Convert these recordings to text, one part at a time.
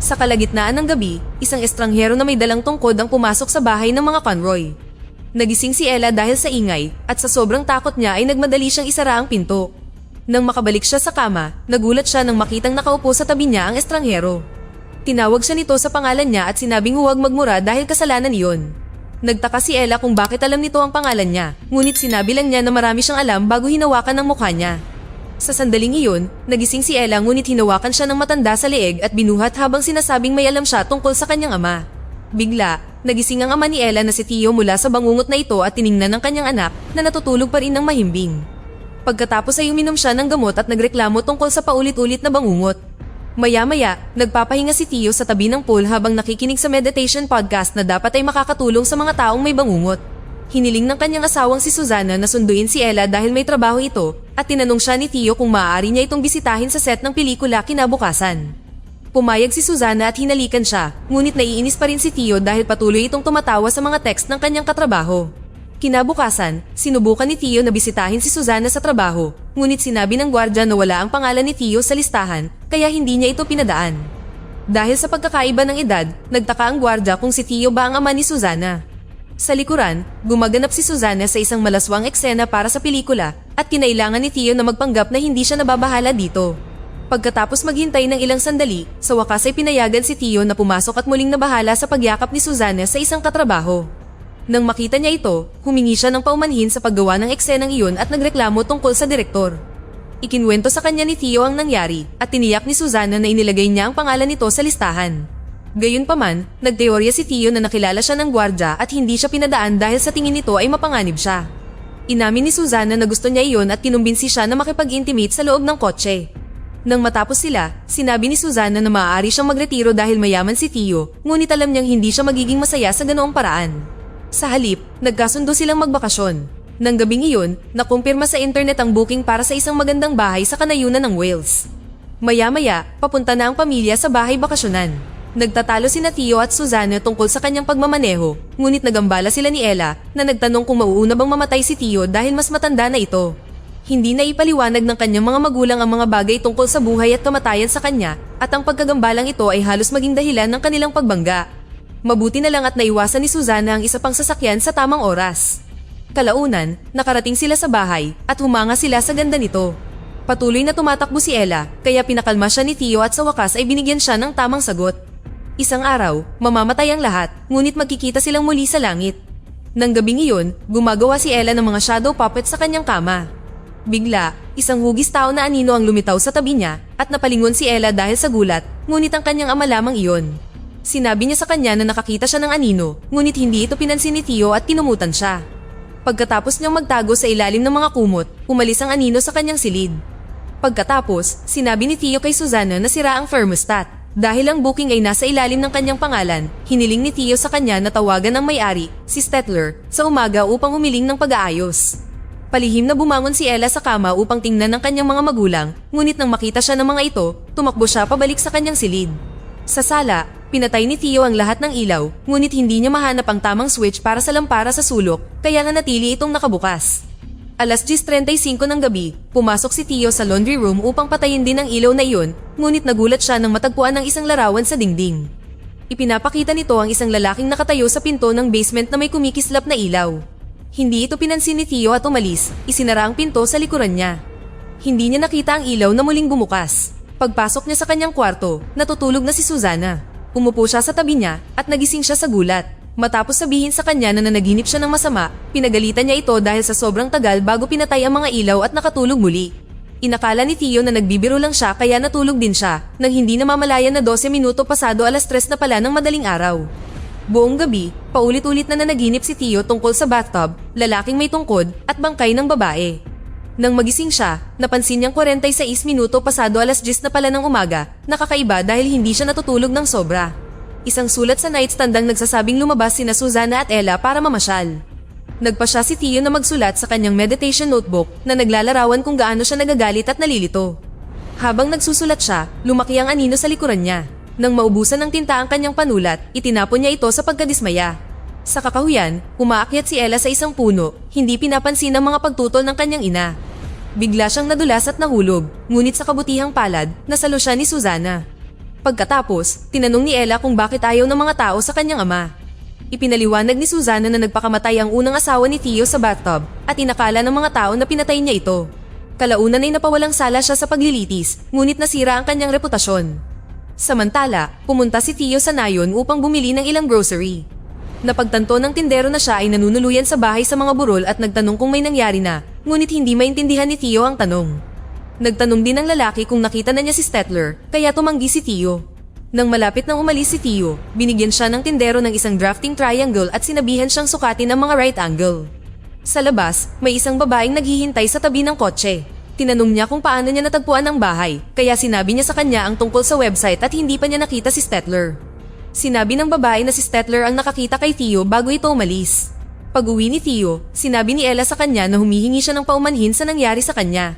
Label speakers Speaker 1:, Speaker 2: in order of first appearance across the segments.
Speaker 1: Sa kalagitnaan ng gabi, isang estranghero na may dalang tungkod ang pumasok sa bahay ng mga Conroy. Nagising si Ella dahil sa ingay at sa sobrang takot niya ay nagmadali siyang isara ang pinto. Nang makabalik siya sa kama, nagulat siya nang makitang nakaupo sa tabi niya ang estranghero. Tinawag siya nito sa pangalan niya at sinabing huwag magmura dahil kasalanan iyon. Nagtaka si Ella kung bakit alam nito ang pangalan niya, ngunit sinabi lang niya na marami siyang alam bago hinawakan ang mukha niya. Sa sandaling iyon, nagising si Ella ngunit hinawakan siya ng matanda sa leeg at binuhat habang sinasabing may alam siya tungkol sa kanyang ama. Bigla, nagising ang ama ni Ella na si Tio mula sa bangungot na ito at tiningnan ng kanyang anak na natutulog pa rin ng mahimbing. Pagkatapos ay uminom siya ng gamot at nagreklamo tungkol sa paulit-ulit na bangungot. Maya-maya, nagpapahinga si Tio sa tabi ng pool habang nakikinig sa meditation podcast na dapat ay makakatulong sa mga taong may bangungot. Hiniling ng kanyang asawang si Susana na sunduin si Ella dahil may trabaho ito at tinanong siya ni Tio kung maaari niya itong bisitahin sa set ng pelikula kinabukasan. Pumayag si Susana at hinalikan siya, ngunit naiinis pa rin si Tio dahil patuloy itong tumatawa sa mga text ng kanyang katrabaho. Kinabukasan, sinubukan ni Tio na bisitahin si Susana sa trabaho, ngunit sinabi ng gwardya na wala ang pangalan ni Tio sa listahan kaya hindi niya ito pinadaan. Dahil sa pagkakaiba ng edad, nagtaka ang gwardya kung si Tio ba ang ama ni Susana. Sa likuran, gumaganap si Susana sa isang malaswang eksena para sa pelikula at kinailangan ni Tio na magpanggap na hindi siya nababahala dito. Pagkatapos maghintay ng ilang sandali, sa wakas ay pinayagan si Tio na pumasok at muling nabahala sa pagyakap ni Susana sa isang katrabaho. Nang makita niya ito, humingi siya ng paumanhin sa paggawa ng eksenang iyon at nagreklamo tungkol sa direktor. Ikinwento sa kanya ni Tio ang nangyari at tiniyak ni Susana na inilagay niya ang pangalan nito sa listahan. Gayunpaman, nagteorya si Tio na nakilala siya ng gwardya at hindi siya pinadaan dahil sa tingin nito ay mapanganib siya. Inamin ni Susana na gusto niya iyon at kinumbinsi siya na makipag-intimate sa loob ng kotse. Nang matapos sila, sinabi ni Susana na maaari siyang magretiro dahil mayaman si Tio, ngunit alam niyang hindi siya magiging masaya sa ganoong paraan. Sa halip, nagkasundo silang magbakasyon. Nang gabing iyon, nakumpirma sa internet ang booking para sa isang magandang bahay sa kanayunan ng Wales. Maya-maya, papunta na ang pamilya sa bahay bakasyonan. Nagtatalo sina Tio at Susana tungkol sa kanyang pagmamaneho, ngunit nagambala sila ni Ella na nagtanong kung mauuna bang mamatay si Tio dahil mas matanda na ito. Hindi na ipaliwanag ng kanyang mga magulang ang mga bagay tungkol sa buhay at kamatayan sa kanya at ang pagkagambalang ito ay halos maging dahilan ng kanilang pagbangga. Mabuti na lang at naiwasan ni Susana ang isa pang sasakyan sa tamang oras. Kalaunan, nakarating sila sa bahay at humanga sila sa ganda nito. Patuloy na tumatakbo si Ella kaya pinakalma siya ni Tio at sa wakas ay binigyan siya ng tamang sagot. Isang araw, mamamatay ang lahat, ngunit magkikita silang muli sa langit. Nang gabing iyon, gumagawa si Ella ng mga shadow puppets sa kanyang kama. Bigla, isang hugis tao na anino ang lumitaw sa tabi niya at napalingon si Ella dahil sa gulat, ngunit ang kanyang ama lamang iyon. Sinabi niya sa kanya na nakakita siya ng anino, ngunit hindi ito pinansin ni Tio at tinumutan siya. Pagkatapos niyang magtago sa ilalim ng mga kumot, umalis ang anino sa kanyang silid. Pagkatapos, sinabi ni Tio kay Susana na sira ang thermostat. Dahil ang booking ay nasa ilalim ng kanyang pangalan, hiniling ni Tio sa kanya na tawagan ng may-ari, si Stetler, sa umaga upang humiling ng pag-aayos. Palihim na bumangon si Ella sa kama upang tingnan ng kanyang mga magulang, ngunit nang makita siya ng mga ito, tumakbo siya pabalik sa kanyang silid. Sa sala, pinatay ni Tio ang lahat ng ilaw, ngunit hindi niya mahanap ang tamang switch para sa lampara sa sulok, kaya nga natili itong nakabukas. Alas 10:35 ng gabi, pumasok si Tio sa laundry room upang patayin din ang ilaw na iyon, ngunit nagulat siya nang matagpuan ng isang larawan sa dingding. Ipinapakita nito ang isang lalaking nakatayo sa pinto ng basement na may kumikislap na ilaw. Hindi ito pinansin ni Tio at umalis, isinara ang pinto sa likuran niya. Hindi niya nakita ang ilaw na muling bumukas. Pagpasok niya sa kanyang kwarto, natutulog na si Susana. Umupo siya sa tabi niya at nagising siya sa gulat. Matapos sabihin sa kanya na nanaginip siya ng masama, pinagalitan niya ito dahil sa sobrang tagal bago pinatay ang mga ilaw at nakatulog muli. Inakala ni Tio na nagbibiro lang siya kaya natulog din siya, nang hindi namamalayan na 12 minuto pasado alas 3 na pala ng madaling araw. Buong gabi, paulit-ulit na nanaginip si Tio tungkol sa bathtub, lalaking may tungkod, at bangkay ng babae. Nang magising siya, napansin niyang 46 minuto pasado alas 10 na pala ng umaga, nakakaiba dahil hindi siya natutulog ng sobra. Isang sulat sa nightstand ang nagsasabing lumabas sina Susana at Ella para mamasyal. Nagpa siya si Tio na magsulat sa kanyang meditation notebook na naglalarawan kung gaano siya nagagalit at nalilito. Habang nagsusulat siya, lumaki ang anino sa likuran niya. Nang maubusan ng tinta ang kanyang panulat, itinapon niya ito sa pagkadismaya. Sa kakahuyan, umaakyat si Ella sa isang puno, hindi pinapansin ang mga pagtutol ng kanyang ina. Bigla siyang nadulas at nahulog, ngunit sa kabutihang palad, nasalo siya ni Susana. Pagkatapos, tinanong ni Ella kung bakit ayaw ng mga tao sa kanyang ama. Ipinaliwanag ni Susana na nagpakamatay ang unang asawa ni Theo sa bathtub at inakala ng mga tao na pinatay niya ito. Kalaunan ay napawalang sala siya sa paglilitis, ngunit nasira ang kanyang reputasyon. Samantala, pumunta si Theo sa nayon upang bumili ng ilang grocery. Napagtanto ng tindero na siya ay nanunuluyan sa bahay sa mga burol at nagtanong kung may nangyari na, ngunit hindi maintindihan ni Theo ang tanong. Nagtanong din ang lalaki kung nakita na niya si Stettler, kaya tumanggi si Theo. Nang malapit nang umalis si Theo, binigyan siya ng tindero ng isang drafting triangle at sinabihan siyang sukatin ang mga right angle. Sa labas, may isang babaeng naghihintay sa tabi ng kotse. Tinanong niya kung paano niya natagpuan ang bahay, kaya sinabi niya sa kanya ang tungkol sa website at hindi pa niya nakita si Stettler. Sinabi ng babae na si Stettler ang nakakita kay Theo bago ito umalis. Pag-uwi ni Theo, sinabi ni Ella sa kanya na humihingi siya ng paumanhin sa nangyari sa kanya.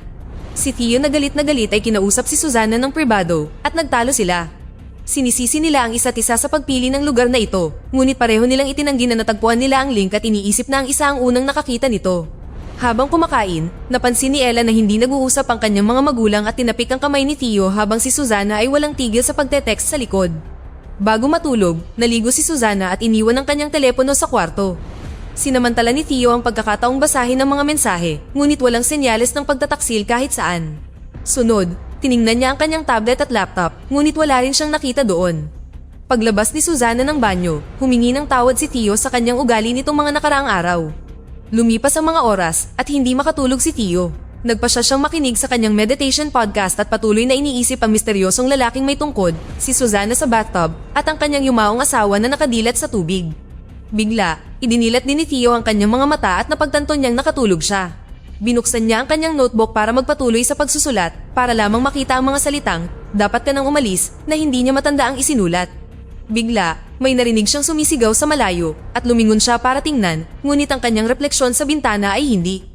Speaker 1: Si Theo na galit ay kinausap si Susana ng pribado at nagtalo sila. Sinisisi nila ang isa't isa sa pagpili ng lugar na ito, ngunit pareho nilang itinanggi na natagpuan nila ang link at iniisip na ang isa ang unang nakakita nito. Habang kumakain, napansin ni Ella na hindi nag-uusap ang kanyang mga magulang at tinapik ang kamay ni Theo habang si Susana ay walang tigil sa pagte-text sa likod. Bago matulog, naligo si Susana at iniwan ang kanyang telepono sa kwarto. Sinamantala ni Theo ang pagkakataong basahin ng mga mensahe, ngunit walang senyales ng pagtataksil kahit saan. Sunod, tiningnan niya ang kanyang tablet at laptop, ngunit wala rin siyang nakita doon. Paglabas ni Susana ng banyo, humingi ng tawad si Theo sa kanyang ugali nitong mga nakaraang araw. Lumipas ang mga oras at hindi makatulog si Theo. Nagpasya siyang makinig sa kanyang meditation podcast at patuloy na iniisip ang misteryosong lalaking may tungkod, si Susana sa bathtub, at ang kanyang yumaong asawa na nakadilat sa tubig. Bigla, idinilat din ni Theo ang kanyang mga mata at napagtanto niyang nakatulog siya. Binuksan niya ang kanyang notebook para magpatuloy sa pagsusulat, para lamang makita ang mga salitang, "Dapat ka nang umalis," na hindi niya matanda ang isinulat. Bigla, may narinig siyang sumisigaw sa malayo at lumingon siya para tingnan, ngunit ang kanyang refleksyon sa bintana ay hindi.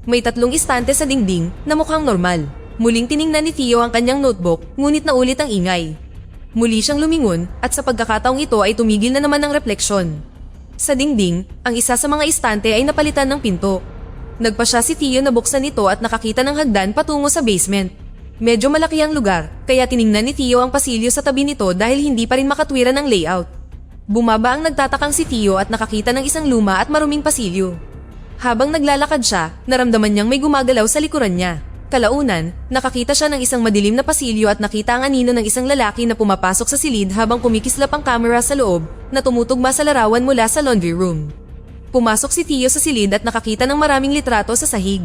Speaker 1: May 3 istante sa dingding na mukhang normal. Muling tiningnan ni Theo ang kanyang notebook, ngunit naulit ang ingay. Muli siyang lumingon at sa pagkakataong ito ay tumigil na naman ang refleksyon. Sa dingding, ang isa sa mga istante ay napalitan ng pinto. Nagpasya si Theo na buksan ito at nakakita ng hagdan patungo sa basement. Medyo malaki ang lugar, kaya tiningnan ni Theo ang pasilyo sa tabi nito dahil hindi pa rin makatwiran ang layout. Bumaba ang nagtatakang si Theo at nakakita ng isang luma at maruming pasilyo. Habang naglalakad siya, naramdaman niyang may gumagalaw sa likuran niya. Kalaunan, nakakita siya ng isang madilim na pasilyo at nakita ang anino ng isang lalaki na pumapasok sa silid habang kumikislap ang kamera sa loob na tumutugma sa larawan mula sa laundry room. Pumasok si Theo sa silid at nakakita ng maraming litrato sa sahig.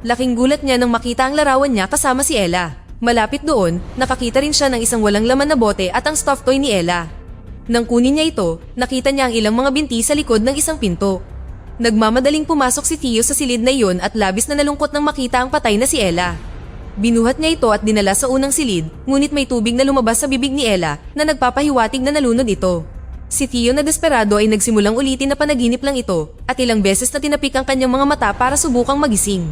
Speaker 1: Laking gulat niya nang makita ang larawan niya kasama si Ella. Malapit doon, nakakita rin siya ng isang walang laman na bote at ang stuffed toy ni Ella. Nang kunin niya ito, nakita niya ang ilang mga binti sa likod ng isang pinto. Nagmamadaling pumasok si Theo sa silid na iyon at labis na nalungkot nang makita ang patay na si Ella. Binuhat niya ito at dinala sa unang silid, ngunit may tubig na lumabas sa bibig ni Ella na nagpapahiwatig na nalunod ito. Si Theo na desperado ay nagsimulang ulitin na panaginip lang ito at ilang beses na tinapik ang kanyang mga mata para subukang magising.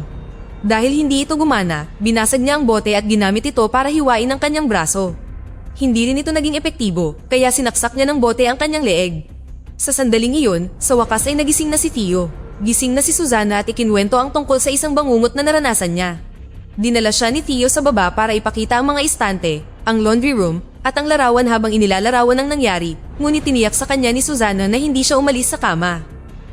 Speaker 1: Dahil hindi ito gumana, binasag niya ang bote at ginamit ito para hiwain ang kanyang braso. Hindi rin ito naging epektibo, kaya sinaksak niya ng bote ang kanyang leeg. Sa sandaling iyon, sa wakas ay nagising na si Theo. Gising na si Susana at ikinwento ang tungkol sa isang bangungot na naranasan niya. Dinala siya ni Theo sa baba para ipakita ang mga istante, ang laundry room, at ang larawan habang inilalarawan ang nangyari, ngunit tiniyak sa kanya ni Susana na hindi siya umalis sa kama.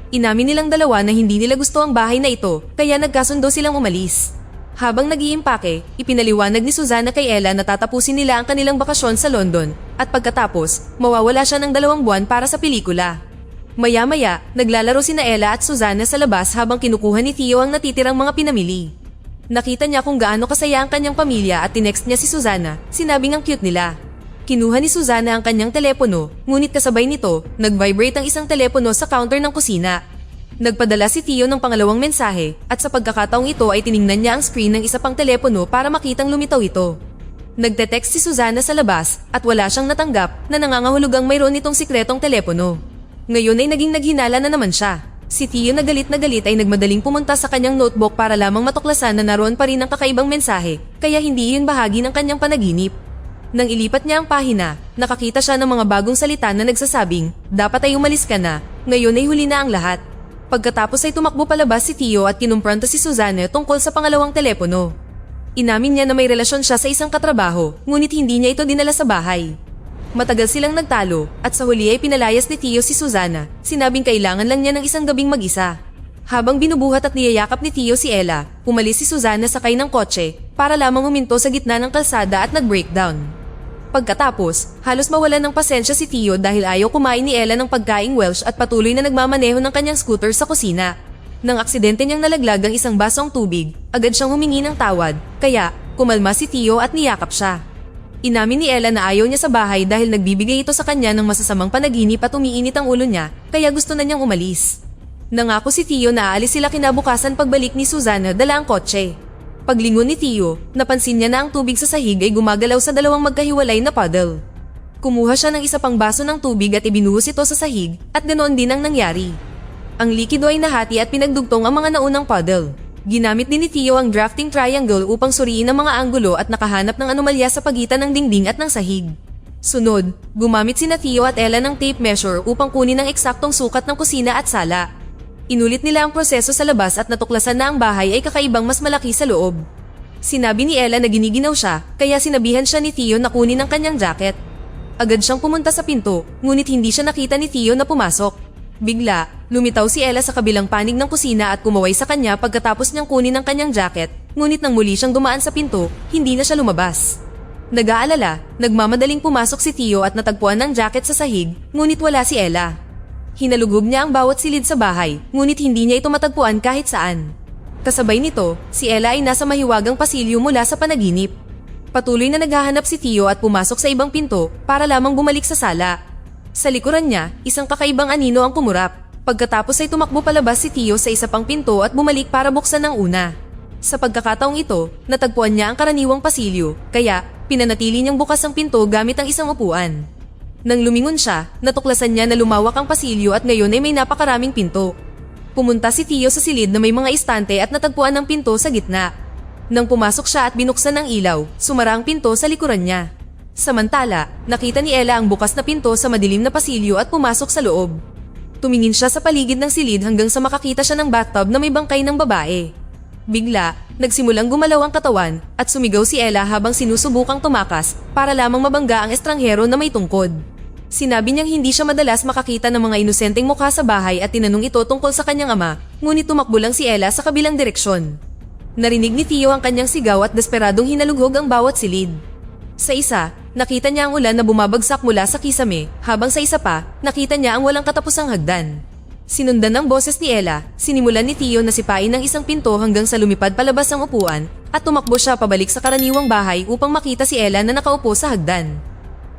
Speaker 1: Inamin nilang dalawa na hindi nila gusto ang bahay na ito, kaya nagkasundo silang umalis. Habang nag-iimpake, ipinaliwanag ni Susana kay Ella na tatapusin nila ang kanilang bakasyon sa London at pagkatapos, mawawala siya ng 2 buwan para sa pelikula. Maya-maya, naglalaro sina Ella at Susana sa labas habang kinukuha ni Theo ang natitirang mga pinamili. Nakita niya kung gaano kasaya ang kanyang pamilya at tinext niya si Susana, sinabing ang cute nila. Kinuha ni Susana ang kanyang telepono, ngunit kasabay nito, nag-vibrate ang isang telepono sa counter ng kusina. Nagpadala si Theo ng pangalawang mensahe at sa pagkakataong ito ay tiningnan niya ang screen ng isa pang telepono para makitang lumitaw ito. Nagte-text si Susana sa labas at wala siyang natanggap na nangangahulugang mayroon itong sikretong telepono. Ngayon ay naging naghinala na naman siya. Si Theo na galit ay nagmadaling pumunta sa kanyang notebook para lamang matuklasan na naroon pa rin ang kakaibang mensahe, kaya hindi iyon bahagi ng kanyang panaginip. Nang ilipat niya ang pahina, nakakita siya ng mga bagong salita na nagsasabing, "Dapat ay umalis ka na, ngayon ay huli na ang lahat." Pagkatapos ay tumakbo palabas si Theo at kinumpronta si Susana tungkol sa pangalawang telepono. Inamin niya na may relasyon siya sa isang katrabaho, ngunit hindi niya ito dinala sa bahay. Matagal silang nagtalo at sa huli ay pinalayas ni Tio si Susana. Sinabing kailangan lang niya ng isang gabing mag-isa. Habang binubuhat at niyayakap ni Tio si Ella, umalis si Susana sakay ng kotse para lamang huminto sa gitna ng kalsada at nag-breakdown. Pagkatapos, halos mawalan ng pasensya si Tio dahil ayaw kumain ni Ella ng pagkaing Welsh at patuloy na nagmamaneho ng kanyang scooter sa kusina. Nang aksidente niyang nalaglag ang isang basong tubig, agad siyang humingi ng tawad, kaya kumalma si Tio at niyakap siya. Inamin ni Ella na ayaw niya sa bahay dahil nagbibigay ito sa kanya ng masasamang panaginip at umiinit ang ulo niya, kaya gusto na niyang umalis. Nangako si Tio na aalis sila kinabukasan pagbalik ni Susana dala ang kotse. Paglingon ni Tio, napansin niya na ang tubig sa sahig ay gumagalaw sa dalawang magkahiwalay na puddle. Kumuha siya ng isa pang baso ng tubig at ibinuhos ito sa sahig at ganoon din ang nangyari. Ang likido ay nahati at pinagdugtong ang mga naunang puddle. Ginamit din ni Tio ang drafting triangle upang suriin ang mga anggulo at nakahanap ng anomalya sa pagitan ng dingding at ng sahig. Sunod, gumamit sina Tio at Ella ng tape measure upang kunin ang eksaktong sukat ng kusina at sala. Inulit nila ang proseso sa labas at natuklasan na ang bahay ay kakaibang mas malaki sa loob. Sinabi ni Ella na giniginaw siya, kaya sinabihan siya ni Tio na kunin ang kanyang jacket. Agad siyang pumunta sa pinto, ngunit hindi siya nakita ni Tio na pumasok. Bigla, lumitaw si Ella sa kabilang panig ng kusina at kumaway sa kanya pagkatapos niyang kunin ang kanyang jacket, ngunit nang muli siyang dumaan sa pinto, hindi na siya lumabas. Nag-aalala, nagmamadaling pumasok si Tio at natagpuan ng jacket sa sahig, ngunit wala si Ella. Hinalugog niya ang bawat silid sa bahay, ngunit hindi niya ito matagpuan kahit saan. Kasabay nito, si Ella ay nasa mahiwagang pasilyo mula sa panaginip. Patuloy na naghahanap si Tio at pumasok sa ibang pinto para lamang bumalik sa sala. Sa likuran niya, isang kakaibang anino ang kumurap. Pagkatapos ay tumakbo palabas si Tio sa isa pang pinto at bumalik para buksan ang una. Sa pagkakataong ito, natagpuan niya ang karaniwang pasilyo, kaya pinanatili niyang bukas ang pinto gamit ang isang upuan. Nang lumingon siya, natuklasan niya na lumawak ang pasilyo at ngayon ay may napakaraming pinto. Pumunta si Tio sa silid na may mga istante at natagpuan ang pinto sa gitna. Nang pumasok siya at binuksan ang ilaw, sumara ang pinto sa likuran niya. Samantala, nakita ni Ella ang bukas na pinto sa madilim na pasilyo at pumasok sa loob. Tumingin siya sa paligid ng silid hanggang sa makakita siya ng bathtub na may bangkay ng babae. Bigla, nagsimulang gumalaw ang katawan at sumigaw si Ella habang sinusubukang tumakas para lamang mabangga ang estranghero na may tungkod. Sinabi niyang hindi siya madalas makakita ng mga inosenteng mukha sa bahay at tinanong ito tungkol sa kanyang ama, ngunit tumakbo lang si Ella sa kabilang direksyon. Narinig ni Tio ang kanyang sigaw at desperadong hinalughog ang bawat silid. Sa isa, nakita niya ang ulan na bumabagsak mula sa kisame, habang sa isa pa, nakita niya ang walang katapusang hagdan. Sinundan ng boses ni Ella, sinimulan ni Tio na sipain ng isang pinto hanggang sa lumipad palabas ang upuan, at tumakbo siya pabalik sa karaniwang bahay upang makita si Ella na nakaupo sa hagdan.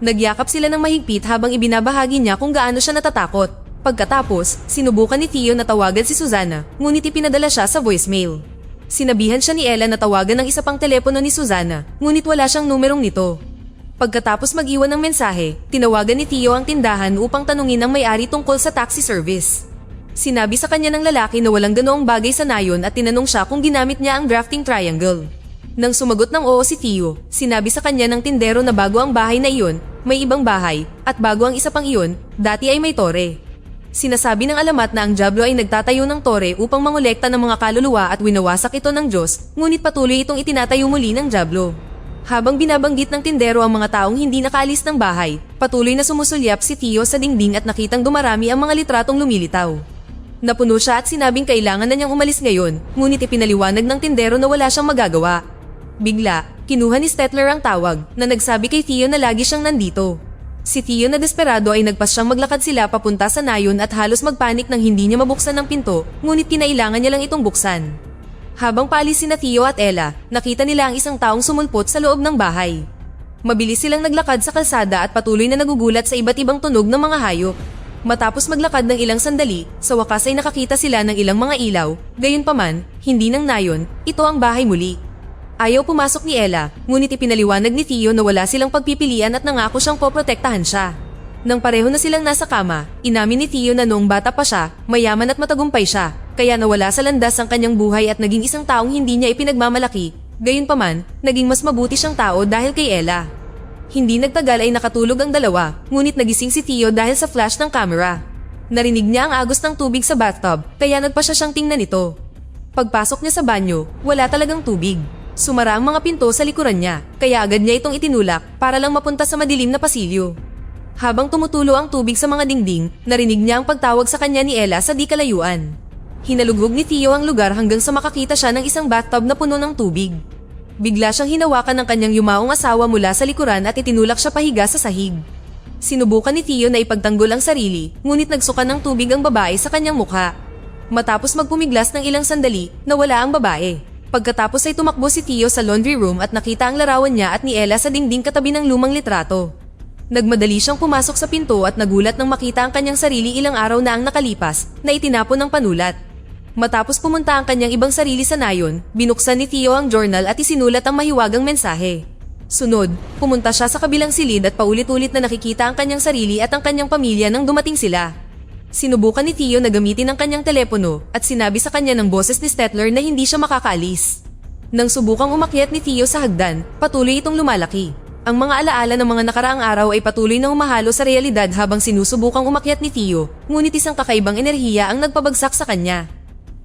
Speaker 1: Nagyakap sila ng mahigpit habang ibinabahagi niya kung gaano siya natatakot. Pagkatapos, sinubukan ni Tio na tawagan si Susana, ngunit ipinadala siya sa voicemail. Sinabihan siya ni Ella na tawagan ng isa pang telepono ni Susana, ngunit wala siyang numerong nito. Pagkatapos mag-iwan ng mensahe, tinawagan ni Tio ang tindahan upang tanungin ang may-ari tungkol sa taxi service. Sinabi sa kanya ng lalaki na walang ganoong bagay sa nayon at tinanong siya kung ginamit niya ang drafting triangle. Nang sumagot ng oo si Tio, sinabi sa kanya ng tindero na bago ang bahay na iyon, may ibang bahay, at bago ang isa pang iyon, dati ay may tore. Sinasabi ng alamat na ang Diablo ay nagtatayo ng tore upang mangolekta ng mga kaluluwa at winawasak ito ng Diyos, ngunit patuloy itong itinatayo muli ng Diablo. Habang binabanggit ng tindero ang mga taong hindi nakaalis ng bahay, patuloy na sumusulyap si Tio sa dingding at nakitang dumarami ang mga litratong lumilitaw. Napuno siya at sinabing kailangan na niyang umalis ngayon, ngunit ipinaliwanag ng tindero na wala siyang magagawa. Bigla, kinuha ni Stetler ang tawag na nagsabi kay Tio na lagi siyang nandito. Si Tio na desperado ay nagpas siyang maglakad sila papunta sa nayon at halos magpanik nang hindi niya mabuksan ang pinto, ngunit kinailangan niya lang itong buksan. Habang paalis sina Tio at Ella, nakita nila ang isang taong sumulpot sa loob ng bahay. Mabilis silang naglakad sa kalsada at patuloy na nagugulat sa iba't ibang tunog ng mga hayop. Matapos maglakad ng ilang sandali, sa wakas ay nakakita sila ng ilang mga ilaw, gayunpaman, hindi ng nayon, ito ang bahay muli. Ayaw pumasok ni Ella, ngunit ipinaliwanag ni Tio na wala silang pagpipilian at nangako siyang poprotektahan siya. Nang pareho na silang nasa kama, inamin ni Tio na noong bata pa siya, mayaman at matagumpay siya, kaya nawala sa landas ang kanyang buhay at naging isang taong hindi niya ipinagmamalaki. Gayunpaman, naging mas mabuti siyang tao dahil kay Ella. Hindi nagtagal ay nakatulog ang dalawa, ngunit nagising si Tio dahil sa flash ng camera. Narinig niya ang agos ng tubig sa bathtub, kaya nagpa siya siyang tingnan ito. Pagpasok niya sa banyo, wala talagang tubig. Sumara ang mga pinto sa likuran niya, kaya agad niya itong itinulak para lang mapunta sa madilim na pasilyo. Habang tumutulo ang tubig sa mga dingding, narinig niya ang pagtawag sa kanya ni Ella sa di kalayuan. Hinalugog ni Theo ang lugar hanggang sa makakita siya ng isang bathtub na puno ng tubig. Bigla siyang hinawakan ng kanyang yumaong asawa mula sa likuran at itinulak siya pahiga sa sahig. Sinubukan ni Theo na ipagtanggol ang sarili, ngunit nagsuka ng tubig ang babae sa kanyang mukha. Matapos magpumiglas ng ilang sandali, nawala ang babae. Pagkatapos ay tumakbo si Theo sa laundry room at nakita ang larawan niya at ni Ella sa dingding katabi ng lumang litrato. Nagmadali siyang pumasok sa pinto at nagulat nang makita ang kanyang sarili ilang araw na ang nakalipas na itinapon ng panulat. Matapos pumunta ang kanyang ibang sarili sa nayon, binuksan ni Theo ang journal at isinulat ang mahiwagang mensahe. Sunod, pumunta siya sa kabilang silid at paulit-ulit na nakikita ang kanyang sarili at ang kanyang pamilya nang dumating sila. Sinubukan ni Theo na gamitin ang kanyang telepono at sinabi sa kanya ng boses ni Stettler na hindi siya makakaalis. Nang subukang umakyat ni Theo sa hagdan, patuloy itong lumalaki. Ang mga alaala ng mga nakaraang araw ay patuloy na humahalo sa realidad habang sinusubukang umakyat ni Theo, ngunit isang kakaibang enerhiya ang nagpabagsak sa kanya.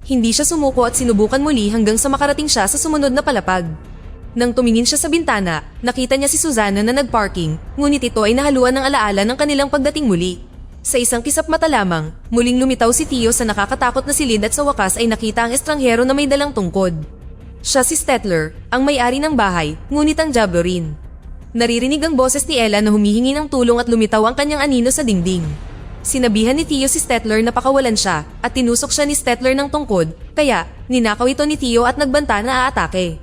Speaker 1: Hindi siya sumuko at sinubukan muli hanggang sa makarating siya sa sumunod na palapag. Nang tumingin siya sa bintana, nakita niya si Susana na nagparking, ngunit ito ay nahaluan ng alaala ng kanilang pagdating muli. Sa isang kisap mata lamang, muling lumitaw si Theo sa nakakatakot na silid at sa wakas ay nakita ang estranghero na may dalang tungkod. Siya si Stettler, ang may-ari ng bahay, ngunit ang diablo rin. Naririnig ang boses ni Ella na humihingi ng tulong at lumitaw ang kanyang anino sa dingding. Sinabihan ni Theo si Stettler na pakawalan siya at tinusok siya ni Stettler ng tungkod, kaya ninakaw ito ni Theo at nagbanta na aatake.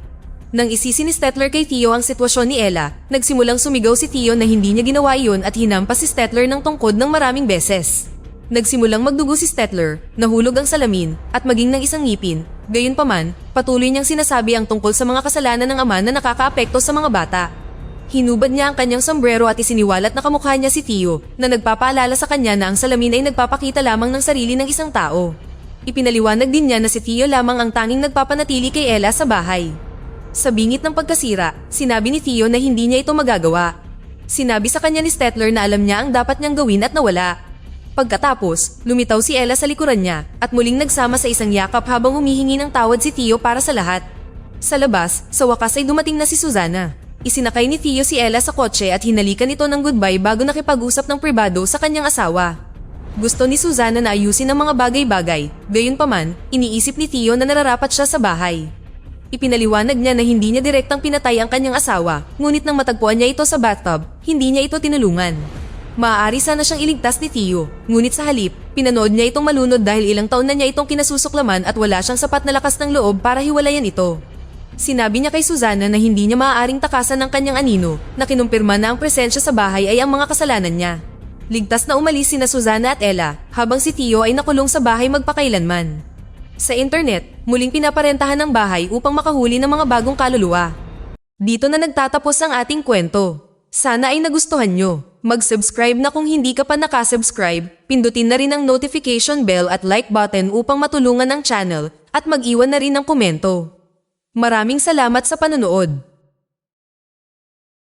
Speaker 1: Nang isisi ni Stettler kay Theo ang sitwasyon ni Ella, nagsimulang sumigaw si Theo na hindi niya ginawa iyon at hinampas si Stettler ng tungkod ng maraming beses. Nagsimulang magdugo si Stettler, nahulog ang salamin, at maging ng isang ngipin. Gayunpaman, patuloy niyang sinasabi ang tungkol sa mga kasalanan ng ama na nakakaapekto sa mga bata. Hinubad niya ang kanyang sombrero at isiniwalat na kamukha niya si Theo na nagpapaalala sa kanya na ang salamin ay nagpapakita lamang ng sarili ng isang tao. Ipinaliwanag din niya na si Theo lamang ang tanging nagpapanatili kay Ella sa bahay. Sa bingit ng pagkasira, sinabi ni Theo na hindi niya ito magagawa. Sinabi sa kanya ni Stettler na alam niya ang dapat niyang gawin at nawala. Pagkatapos, lumitaw si Ella sa likuran niya at muling nagsama sa isang yakap habang humihingi ng tawad si Theo para sa lahat. Sa labas, sa wakas ay dumating na si Susana. Isinakay ni Theo si Ella sa kotse at hinalikan ito ng goodbye bago nakipag-usap ng pribado sa kanyang asawa. Gusto ni Susana na ayusin ang mga bagay-bagay, gayunpaman, iniisip ni Theo na nararapat siya sa bahay. Ipinaliwanag niya na hindi niya direktang pinatay ang kanyang asawa, ngunit nang matagpuan niya ito sa bathtub, hindi niya ito tinulungan. Maaari sana siyang iligtas ni Theo, ngunit sa halip, pinanood niya itong malunod dahil ilang taon na niya itong kinasusuklaman at wala siyang sapat na lakas ng loob para hiwalayan ito. Sinabi niya kay Susana na hindi niya maaaring takasan ng kanyang anino na kinumpirma na ang presensya sa bahay ay ang mga kasalanan niya. Ligtas na umalis sina Susana at Ella habang si Theo ay nakulong sa bahay magpakailanman. Sa internet, muling pinaparentahan ng bahay upang makahuli ng mga bagong kaluluwa. Dito na nagtatapos ang ating kwento. Sana ay nagustuhan nyo. Mag-subscribe na kung hindi ka pa nakasubscribe, pindutin na rin ang notification bell at like button upang matulungan ang channel at mag-iwan na rin ng komento. Maraming salamat sa panonood.